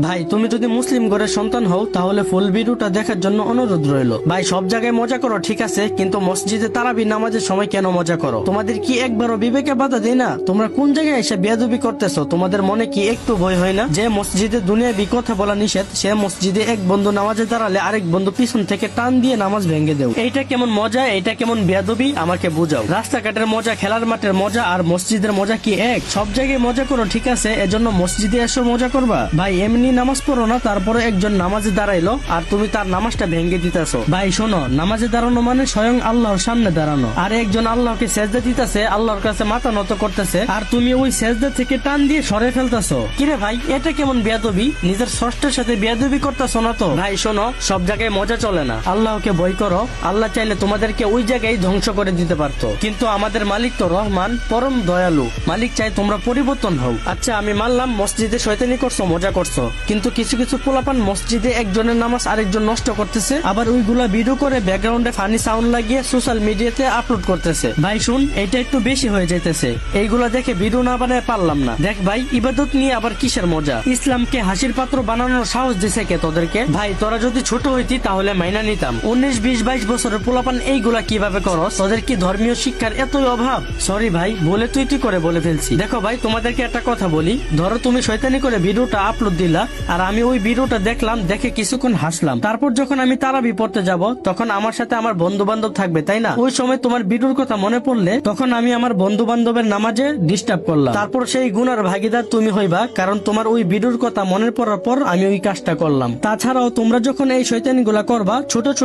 ভাই তুমি যদি মুসলিম ঘরের সন্তান হও তাহলে ফুল ভিডিওটা দেখার জন্য অনুরোধ রইলো। ভাই সব জায়গায় মজা করো ঠিক আছে, কিন্তু মসজিদে তারাবি নামাজের সময় কেন মজা করো? তোমাদের কি একবারও বিবেকে বাধা দেয় না? তোমরা কোন জায়গায় এসে বেয়াদবি করতেছো? তোমাদের মনে কি একটু ভয় হয় না যে মসজিদে দুনিয়াবি কথা বলা নিষেধ, সে মসজিদে এক বন্ধু নামাজে দাঁড়ালে আরেক বন্ধু পিছন থেকে টান দিয়ে নামাজ ভেঙে দেও? এইটা কেমন মজা, এটা কেমন বেয়াদবি আমাকে বুঝাও। রাস্তাঘাটের মজা, খেলার মাঠের মজা আর মসজিদের মজা কি এক? সব জায়গায় মজা করো ঠিক আছে, এজন্য মসজিদে এসে মজা করবা? ভাই এমনি নামাজ পড়ো না, তারপরে একজন নামাজে দাঁড়াইলো আর তুমি তার নামাজটা ভেঙে দিতেছো। ভাই শোনো, নামাজে দাঁড়ানো মানে স্বয়ং আল্লাহর সামনে দাঁড়ানো, আর একজন আল্লাহকে সেজদা দিতেছে, আল্লাহর কাছে মাথা নত করতেছে, আর তুমি ওই সেজদা থেকে টান দিয়ে সরে ফেলতেছো। কিরে ভাই এটা কেমন বেয়াদবি? নিজের ষষ্ঠের সাথে বেয়াদবি করতেছো না তো? ভাই শোনো, সব জায়গায় মজা চলে না, আল্লাহকে ভয় করো। আল্লাহ চাইলে তোমাদেরকে ওই জায়গায় ধ্বংস করে দিতে পারতো, কিন্তু আমাদের মালিক তো রহমান, পরম দয়ালু। মালিক চাই তোমরা পরিবর্তন হও। আচ্ছা আমি মানলাম মসজিদে শয়তানি করছো, মজা করছো, কিন্তু কিছু কিছু পোলাপান মসজিদে একজনের নামাজ আরেকজন নষ্ট করতেছে, আবার ওইগুলা ভিডিও করে ব্যাকগ্রাউন্ডে ফানি সাউন্ড লাগিয়ে সোশ্যাল মিডিয়াতে আপলোড করতেছে। ভাই শুন, এটা একটু বেশি হয়ে যাইতেছে, এইগুলা দেখে ভিডিও না বানায় পারলাম না। দেখ ভাই, ইবাদত নিয়ে আবার কিসের মজা? ইসলামকে হাসির পাত্র বানানোর সাহস দিছে কে তোদেরকে? ভাই তোরা যদি ছোট হইতি তাহলে মাইনা নিতাম, 19, 20, 22 বছরের পোলাপান এইগুলা কিভাবে করস? তোদের কি ধর্মীয় শিক্ষার এতই অভাব? সরি ভাই, বলে তুই করে বলে ফেলছি। দেখো ভাই, তোমাদেরকে একটা কথা বলি, ধরো তুমি শয়তানি করে ভিডিওটা আপলোড দিলা, আর আমি ওই ভিডিওটা দেখলাম, দেখে কিছুক্ষণ হাসলাম, তারপর যখন আমি তারাবি পড়তে যাব তখন আমার সাথে আমার বন্ধু বান্ধব থাকবে তাই না? ওই সময় তোমার ভিডিওর কথা মনে পড়লে তখন আমি আমার বন্ধু বান্ধবের নামাজে ডিস্টার্ব করলাম, তারপর সেই গুনার ভাগিদার তুমি হইবা, কারণ তোমার ওই ভিডিওর কথা মনে পড়ার পর আমি ওই কাজটা করলাম। তাছাড়াও তোমরা যখন এই শয়তানি গুলা করবা, ছোট ছোট